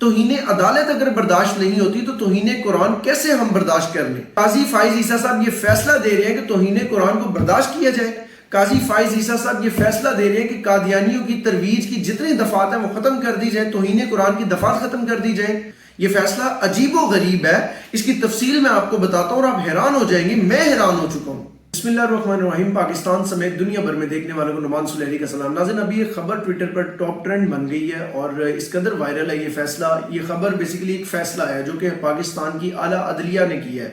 توہین عدالت اگر برداشت نہیں ہوتی تو توہین قرآن کیسے ہم برداشت کر لیں؟ قاضی فائز عیسیٰ صاحب یہ فیصلہ دے رہے ہیں کہ توہین قرآن کو برداشت کیا جائے. قاضی فائز عیسیٰ صاحب یہ فیصلہ دے رہے ہیں کہ قادیانیوں کی ترویج کی جتنی دفعات ہیں وہ ختم کر دی جائیں، توہین قرآن کی دفعات ختم کر دی جائیں. یہ فیصلہ عجیب و غریب ہے. اس کی تفصیل میں آپ کو بتاتا ہوں اور آپ حیران ہو جائیں گے، میں حیران ہو چکا ہوں. بسم اللہ الرحمن الرحیم. پاکستان سمیت دنیا بھر میں دیکھنے والوں کو نعمان سلیری کا سلام. ناظرین، ابھی یہ خبر ٹویٹر پر ٹاپ ٹرینڈ بن گئی ہے اور اس قدر وائرل ہے یہ فیصلہ. یہ خبر بیسیکلی ایک فیصلہ ہے جو کہ پاکستان کی اعلیٰ عدلیہ نے کیا ہے.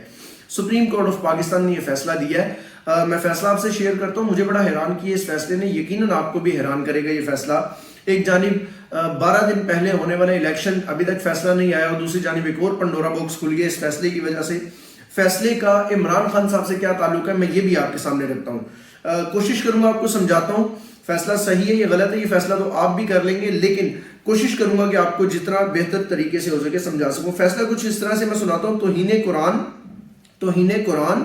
سپریم کورٹ آف پاکستان نے یہ فیصلہ دیا ہے. میں فیصلہ آپ سے شیئر کرتا ہوں. مجھے بڑا حیران کیا اس فیصلے نے، یقیناً آپ کو بھی حیران کرے گا یہ فیصلہ. ایک جانب 12 دن پہلے ہونے والا الیکشن، ابھی تک فیصلہ نہیں آیا، اور دوسری جانب ایک اور پنڈورا باکس کھل گیا اس فیصلے کی وجہ سے. فیصلے کا عمران خان صاحب سے کیا تعلق ہے میں یہ بھی آپ کے سامنے رکھتا ہوں. کوشش کروں گا آپ کو سمجھاتا ہوں فیصلہ صحیح ہے یا غلط ہے. یہ فیصلہ تو آپ بھی کر لیں گے، لیکن کوشش کروں گا کہ آپ کو جتنا بہتر طریقے سے ہو سکے سمجھا سکوں. فیصلہ کچھ اس طرح سے میں سناتا ہوں. توہین قرآن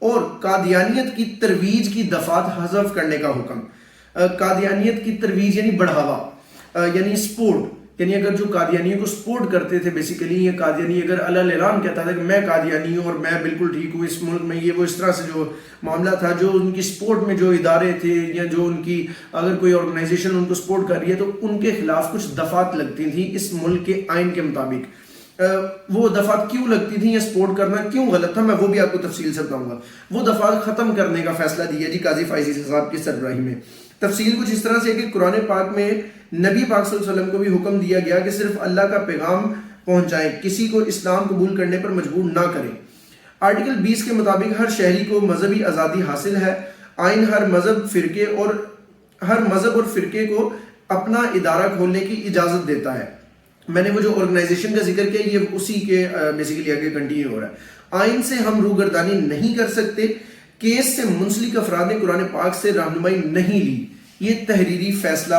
اور قادیانیت کی ترویج کی دفعات حذف کرنے کا حکم. قادیانیت کی ترویج یعنی بڑھاوا، یعنی سپورٹ. یعنی اگر جو قادیانیوں کو سپورٹ کرتے تھے، بیسیکلی یہ قادیانی اگر اعلان کہتا تھا کہ میں قادیانی ہوں اور میں بالکل ٹھیک ہوں اس ملک میں، یہ وہ اس طرح سے جو معاملہ تھا، جو ان کی سپورٹ میں جو ادارے تھے یا جو ان کی اگر کوئی آرگنائزیشن ان کو سپورٹ کر رہی ہے تو ان کے خلاف کچھ دفعات لگتی تھیں اس ملک کے آئین کے مطابق. وہ دفعات کیوں لگتی تھیں یا سپورٹ کرنا کیوں غلط تھا میں وہ بھی آپ کو تفصیل سے بتاؤں گا. وہ دفعات ختم کرنے کا فیصلہ دیا جی قاضی فائز عیسیٰ صاحب کی سربراہی میں. تفصیل کچھ اس طرح سے ہے کہ قرآن پاک میں نبی پاک صلی اللہ علیہ وسلم کو بھی حکم دیا گیا کہ صرف اللہ کا پیغام پہنچائیں، کسی کو اسلام قبول کرنے پر مجبور نہ کریں. آرٹیکل 20 کے مطابق ہر شہری کو مذہبی آزادی حاصل ہے. آئین ہر مذہب اور فرقے کو اپنا ادارہ کھولنے کی اجازت دیتا ہے. میں نے وہ جو آرگنائزیشن کا ذکر کیا یہ اسی کے بیسیکلی آگے کنٹینیو ہو رہا ہے. آئین سے ہم روگردانی نہیں کر سکتے. کیس سے منسلک افراد نے قرآن پاک سے رہنمائی نہیں لی. یہ تحریری فیصلہ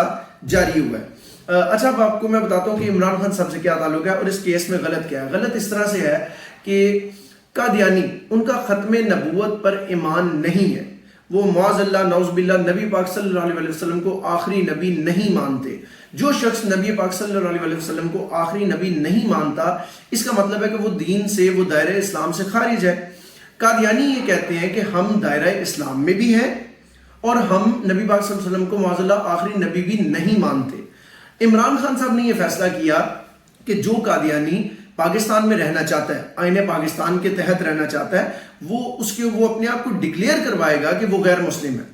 جاری ہوا ہے. اچھا اب آپ کو میں بتاتا ہوں کہ عمران خان صاحب سے کیا تعلق ہے اور اس کیس میں غلط کیا ہے. غلط اس طرح سے ہے کہ قادیانی ان کا ختم نبوت پر ایمان نہیں ہے. وہ معاذ اللہ نعوذ باللہ نبی پاک صلی اللہ علیہ وسلم کو آخری نبی نہیں مانتے. جو شخص نبی پاک صلی اللہ علیہ وسلم کو آخری نبی نہیں مانتا اس کا مطلب ہے کہ وہ دین سے، وہ دائرہ اسلام سے خارج ہے. قادیانی یہ کہتے ہیں کہ ہم دائرہ اسلام میں بھی ہیں اور ہم نبی پاک صلی اللہ علیہ وسلم کو معاذ اللہ آخری نبی بھی نہیں مانتے. عمران خان صاحب نے یہ فیصلہ کیا کہ جو قادیانی پاکستان میں رہنا چاہتا ہے، آئین پاکستان کے تحت رہنا چاہتا ہے، وہ اپنے آپ کو ڈکلیئر کروائے گا کہ وہ غیر مسلم ہے.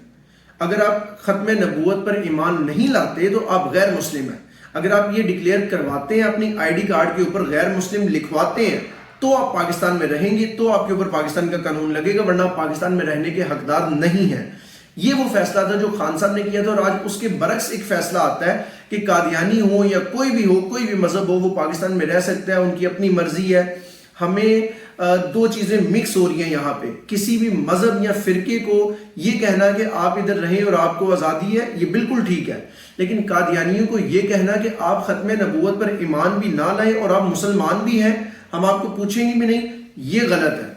اگر آپ ختم نبوت پر ایمان نہیں لاتے تو آپ غیر مسلم ہیں. اگر آپ یہ ڈکلیئر کرواتے ہیں، اپنی آئی ڈی کارڈ کے اوپر غیر مسلم لکھواتے ہیں تو آپ پاکستان میں رہیں گے، تو آپ کے اوپر پاکستان کا قانون لگے گا، ورنہ آپ پاکستان میں رہنے کے حقدار نہیں ہیں. یہ وہ فیصلہ تھا جو خان صاحب نے کیا تھا. اور آج اس کے برعکس ایک فیصلہ آتا ہے کہ قادیانی ہو یا کوئی بھی ہو، کوئی بھی مذہب ہو، وہ پاکستان میں رہ سکتا ہے، ان کی اپنی مرضی ہے. ہمیں دو چیزیں مکس ہو رہی ہیں یہاں پہ. کسی بھی مذہب یا فرقے کو یہ کہنا کہ آپ ادھر رہیں اور آپ کو آزادی ہے یہ بالکل ٹھیک ہے، لیکن قادیانیوں کو یہ کہنا کہ آپ ختم نبوت پر ایمان بھی نہ لائیں اور آپ مسلمان بھی ہیں، ہم آپ کو پوچھیں گے بھی نہیں، یہ غلط ہے.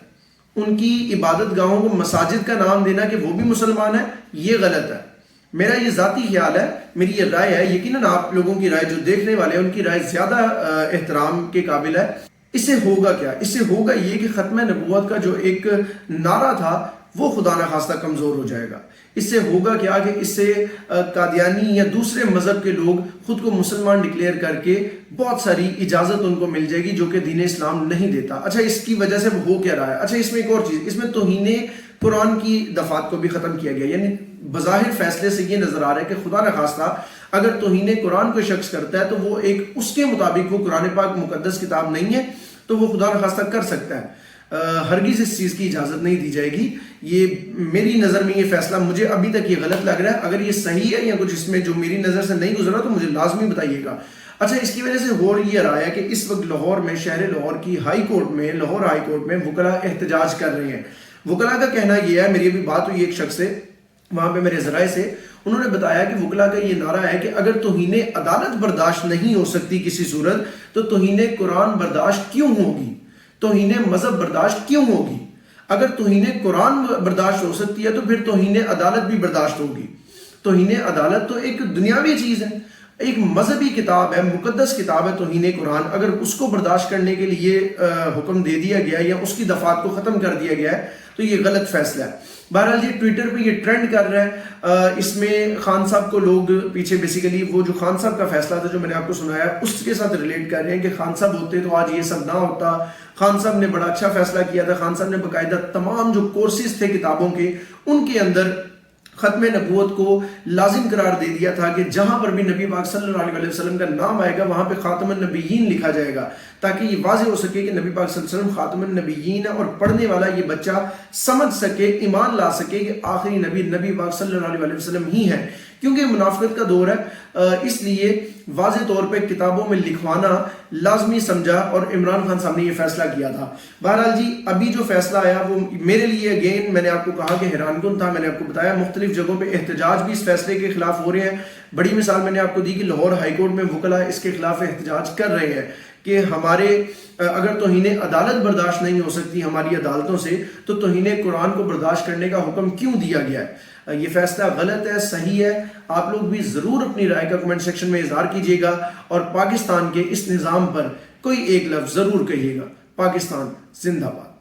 ان کی عبادت گاہوں کو مساجد کا نام دینا کہ وہ بھی مسلمان ہیں یہ غلط ہے. میرا یہ ذاتی خیال ہے، میری یہ رائے ہے. یقیناً آپ لوگوں کی رائے جو دیکھنے والے ہیں ان کی رائے زیادہ احترام کے قابل ہے. اس سے ہوگا کیا؟ اس سے ہوگا یہ کہ ختم نبوت کا جو ایک نعرہ تھا وہ خدا نخواستہ کمزور ہو جائے گا. اس سے ہوگا کیا کہ اس سے قادیانی یا دوسرے مذہب کے لوگ خود کو مسلمان ڈکلیئر کر کے بہت ساری اجازت ان کو مل جائے گی جو کہ دین اسلام نہیں دیتا. اچھا اس کی وجہ سے ہو کیا رہا ہے؟ اچھا اس میں ایک اور چیز، اس میں توہین قرآن کی دفعات کو بھی ختم کیا گیا. یعنی بظاہر فیصلے سے یہ نظر آ رہا ہے کہ خدا نخواستہ اگر توہین قرآن کو شخص کرتا ہے تو وہ ایک اس کے مطابق، وہ قرآن پاک مقدس کتاب نہیں ہے تو وہ خدا نخواستہ کر سکتا ہے. ہرگز اس چیز کی اجازت نہیں دی جائے گی. یہ میری نظر میں یہ فیصلہ مجھے ابھی تک یہ غلط لگ رہا ہے. اگر یہ صحیح ہے یا کچھ اس میں جو میری نظر سے نہیں گزرا تو مجھے لازمی بتائیے گا. اچھا اس کی وجہ سے ہو یہ رہا ہے کہ اس وقت لاہور میں، شہر لاہور کی لاہور ہائی کورٹ میں وکلاء احتجاج کر رہے ہیں. وکلاء کا کہنا یہ ہے، میری ابھی بات ہوئی ایک شخص سے وہاں پہ میرے ذرائع سے، انہوں نے بتایا کہ وکلاء کا یہ نعرہ ہے کہ اگر توہین عدالت برداشت نہیں ہو سکتی کسی صورت تو توہین قرآن برداشت کیوں ہوگی، توہین مذہب برداشت کیوں ہوگی؟ اگر توہین قرآن برداشت ہو سکتی ہے تو پھر توہین عدالت بھی برداشت ہوگی. توہین عدالت تو ایک دنیاوی چیز ہے. ایک مذہبی کتاب ہے، مقدس کتاب ہے توہین قرآن، اگر اس کو برداشت کرنے کے لیے حکم دے دیا گیا یا اس کی دفعات کو ختم کر دیا گیا ہے تو یہ غلط فیصلہ ہے۔ بہرحال یہ ٹویٹر پہ یہ ٹرینڈ کر رہا ہے، اس میں خان صاحب کو لوگ پیچھے بیسیکلی وہ جو خان صاحب کا فیصلہ تھا جو میں نے آپ کو سنایا اس کے ساتھ ریلیٹ کر رہے ہیں کہ خان صاحب ہوتے تو آج یہ سب نہ ہوتا، خان صاحب نے بڑا اچھا فیصلہ کیا تھا، خان صاحب نے باقاعدہ تمام جو کورسز تھے کتابوں کے ان کے اندر ختم نبوت کو لازم قرار دے دیا تھا کہ جہاں پر بھی نبی پاک صلی اللہ علیہ وسلم کا نام آئے گا وہاں پہ خاتم النبیین لکھا جائے گا، تاکہ یہ واضح ہو سکے کہ نبی پاک صلی اللہ علیہ وسلم خاتم النبیین ہے اور پڑھنے والا یہ بچہ سمجھ سکے، ایمان لا سکے کہ آخری نبی پاک صلی اللہ علیہ وسلم ہی ہے، کیونکہ منافقت کا دور ہے، اس لیے واضح طور پہ کتابوں میں لکھوانا لازمی سمجھا اور عمران خان صاحب نے یہ فیصلہ کیا تھا۔ بہرحال جی ابھی جو فیصلہ آیا وہ میرے لیے اگین میں نے آپ کو کہا کہ حیران کن تھا، میں نے آپ کو بتایا مختلف جگہوں پہ احتجاج بھی اس فیصلے کے خلاف ہو رہے ہیں۔ بڑی مثال میں نے آپ کو دی کہ لاہور ہائی کورٹ میں وکلا اس کے خلاف احتجاج کر رہے ہیں کہ ہمارے اگر توہین عدالت برداشت نہیں ہو سکتی ہماری عدالتوں سے تو توہین قرآن کو برداشت کرنے کا حکم کیوں دیا گیا ہے۔ یہ فیصلہ غلط ہے، صحیح ہے، آپ لوگ بھی ضرور اپنی رائے کا کمنٹ سیکشن میں اظہار کیجیے گا اور پاکستان کے اس نظام پر کوئی ایک لفظ ضرور کہیے گا۔ پاکستان زندہ باد۔